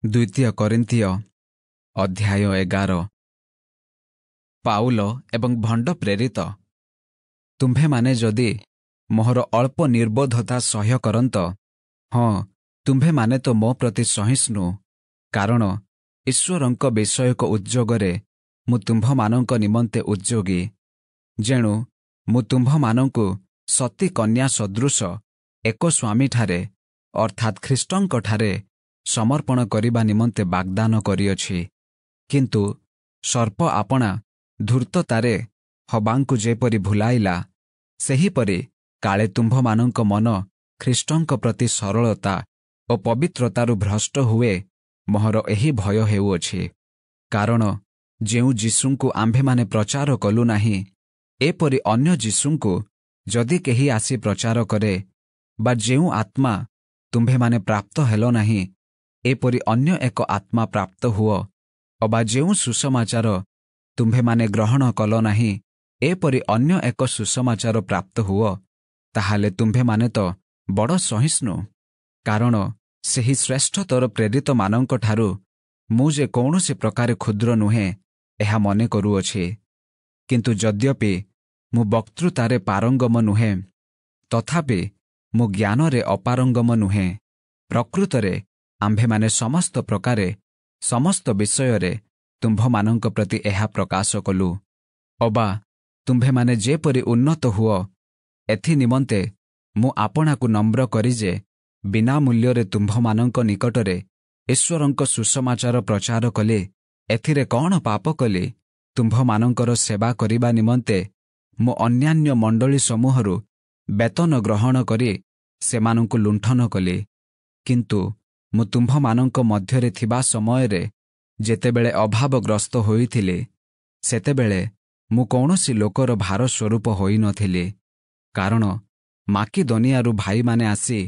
ଦ୍ୱିତୀୟ କରିନ୍ଥିୟ ଅଧ୍ୟାୟ 11। ପାଉଲ ଏବଂ ଭଣ୍ଡ ପ୍ରେରିତ। ତୁମ୍ଭେମାନେ ଯଦି ମୋହର ଅଳ୍ପ ନିର୍ବୋଧତା ସହ୍ୟ କରନ୍ତ, ହଁ, ତୁମ୍ଭେମାନେ ତ ମୋ ପ୍ରତି ସହିଷ୍ଣୁ, କାରଣ ଈଶ୍ୱରଙ୍କ ବିଷୟକ ଉଦ୍ଯୋଗରେ ମୁଁ ତୁମ୍ଭମାନଙ୍କ ନିମନ୍ତେ ଉଦ୍ଯୋଗୀ। ଯେଣୁ ମୁଁ ତୁମ୍ଭମାନଙ୍କୁ ସତୀ କନ୍ୟା ସଦୃଶ ଏକ ସ୍ୱାମୀଠାରେ ଅର୍ଥାତ୍ ଖ୍ରୀଷ୍ଟଙ୍କଠାରେ ସମର୍ପଣ କରିବା ନିମନ୍ତେ ବାଗ୍ଦାନ କରିଅଛି। କିନ୍ତୁ ସର୍ପ ଆପଣା ଧୂର୍ତ୍ତତାରେ ହବାଙ୍କୁ ଯେପରି ଭୁଲାଇଲା, ସେହିପରି କାଳେ ତୁମ୍ଭମାନଙ୍କ ମନ ଖ୍ରୀଷ୍ଟଙ୍କ ପ୍ରତି ସରଳତା ଓ ପବିତ୍ରତାରୁ ଭ୍ରଷ୍ଟ ହୁଏ, ମୋହର ଏହି ଭୟ ହେଉଅଛି। କାରଣ ଯେଉଁ ଯୀଶୁଙ୍କୁ ଆମ୍ଭେମାନେ ପ୍ରଚାର କଲୁ ନାହିଁ, ଏପରି ଅନ୍ୟ ଯୀଶୁଙ୍କୁ ଯଦି କେହି ଆସି ପ୍ରଚାର କରେ, ବା ଯେଉଁ ଆତ୍ମା ତୁମ୍ଭେମାନେ ପ୍ରାପ୍ତ ହେଲ ନାହିଁ, ଏପରି ଅନ୍ୟ ଏକ ଆତ୍ମା ପ୍ରାପ୍ତ ହୁଅ, ଅବା ଯେଉଁ ସୁସମାଚାର ତୁମ୍ଭେମାନେ ଗ୍ରହଣ କଲ ନାହିଁ, ଏପରି ଅନ୍ୟ ଏକ ସୁସମାଚାର ପ୍ରାପ୍ତ ହୁଅ, ତାହେଲେ ତୁମ୍ଭେମାନେ ତ ବଡ଼ ସହିଷ୍ଣୁ। କାରଣ ସେହି ଶ୍ରେଷ୍ଠତର ପ୍ରେରିତମାନଙ୍କଠାରୁ ମୁଁ ଯେ କୌଣସି ପ୍ରକାରେ କ୍ଷୁଦ୍ର ନୁହେଁ, ଏହା ମନେ କରୁଅଛି। କିନ୍ତୁ ଯଦ୍ୟପି ମୁଁ ବକ୍ତୃତାରେ ପାରଙ୍ଗମ ନୁହେଁ, ତଥାପି ମୁଁ ଜ୍ଞାନରେ ଅପାରଙ୍ଗମ ନୁହେଁ। ପ୍ରକୃତରେ ଆମ୍ଭେମାନେ ସମସ୍ତ ପ୍ରକାରେ ସମସ୍ତ ବିଷୟରେ ତୁମ୍ଭମାନଙ୍କ ପ୍ରତି ଏହା ପ୍ରକାଶ କଲୁ। ଅବା ତୁମ୍ଭେମାନେ ଯେପରି ଉନ୍ନତ ହୁଅ, ଏଥି ନିମନ୍ତେ ମୁଁ ଆପଣାକୁ ନମ୍ର କରି ଯେ ବିନା ମୂଲ୍ୟରେ ତୁମ୍ଭମାନଙ୍କ ନିକଟରେ ଈଶ୍ୱରଙ୍କ ସୁସମାଚାର ପ୍ରଚାର କଲି, ଏଥିରେ କ'ଣ ପାପ କଲି? ତୁମ୍ଭମାନଙ୍କର ସେବା କରିବା ନିମନ୍ତେ ମୁଁ ଅନ୍ୟାନ୍ୟ ମଣ୍ଡଳୀ ସମୂହରୁ ବେତନ ଗ୍ରହଣ କରି ସେମାନଙ୍କୁ ଲୁଣ୍ଠନ କଲି। କିନ୍ତୁ ମୁଁ ତୁମ୍ଭମାନଙ୍କ ମଧ୍ୟରେ ଥିବା ସମୟରେ ଯେତେବେଳେ ଅଭାବଗ୍ରସ୍ତ ହୋଇଥିଲି, ସେତେବେଳେ ମୁଁ କୌଣସି ଲୋକର ଭାର ସ୍ୱରୂପ ହୋଇନଥିଲି। କାରଣ ମାକିଦନିଆରୁ ଭାଇମାନେ ଆସି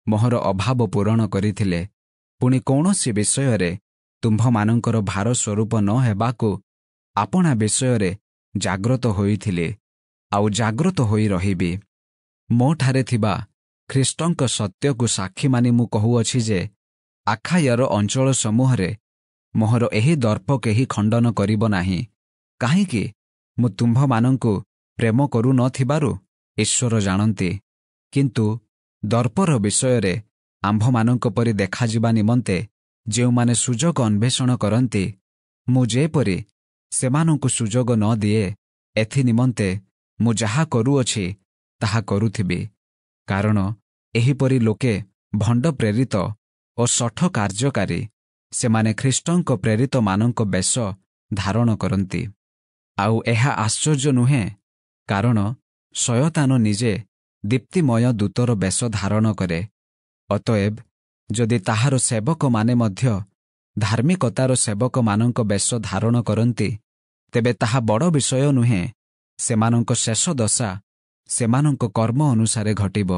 ମୋହର ଅଭାବ ପୂରଣ କରିଥିଲେ। ପୁଣି କୌଣସି ବିଷୟରେ ତୁମ୍ଭମାନଙ୍କର ଭାର ସ୍ୱରୂପ ନ ହେବାକୁ ଆପଣା ବିଷୟରେ ଜାଗ୍ରତ ହୋଇଥିଲି, ଆଉ ଜାଗ୍ରତ ହୋଇ ରହିବି। ମୋଠାରେ ଥିବା ଖ୍ରୀଷ୍ଟଙ୍କ ସତ୍ୟକୁ ସାକ୍ଷୀ ମାନି ମୁଁ କହୁଅଛି ଯେ ଆଖାୟାର ଅଞ୍ଚଳ ସମୂହରେ ମୋହର ଏହି ଦର୍ପ କେହି ଖଣ୍ଡନ କରିବ ନାହିଁ। କାହିଁକି? ମୁଁ ତୁମ୍ଭମାନଙ୍କୁ ପ୍ରେମ କରୁନଥିବାରୁ ଈଶ୍ୱର ଜାଣନ୍ତି। କିନ୍ତୁ ଦର୍ପର ବିଷୟରେ ଆମ୍ଭମାନଙ୍କ ପରି ଦେଖାଯିବା ନିମନ୍ତେ ଯେଉଁମାନେ ସୁଯୋଗ ଅନ୍ୱେଷଣ କରନ୍ତି, ମୁଁ ଯେପରି ସେମାନଙ୍କୁ ସୁଯୋଗ ନ ଦିଏ, ଏଥି ନିମନ୍ତେ ମୁଁ ଯାହା କରୁଅଛି ତାହା କରୁଥିବି। କାରଣ ଏହିପରି ଲୋକେ ଭଣ୍ଡ ପ୍ରେରିତ ଓ ଶଠ କାର୍ଯ୍ୟକାରୀ, ସେମାନେ ଖ୍ରୀଷ୍ଟଙ୍କ ପ୍ରେରିତମାନଙ୍କ ବେଶ ଧାରଣ କରନ୍ତି। ଆଉ ଏହା ଆଶ୍ଚର୍ଯ୍ୟ ନୁହେଁ, କାରଣ ଶୟତାନ ନିଜେ ଦୀପ୍ତିମୟ ଦୂତର ବେଶ ଧାରଣ କରେ। ଅତଏବ ଯଦି ତାହାର ସେବକମାନେ ମଧ୍ୟ ଧାର୍ମିକତାର ସେବକମାନଙ୍କ ବେଶ ଧାରଣ କରନ୍ତି, ତେବେ ତାହା ବଡ଼ ବିଷୟ ନୁହେଁ। ସେମାନଙ୍କ ଶେଷ ଦଶା ସେମାନଙ୍କ କର୍ମ ଅନୁସାରେ ଘଟିବ।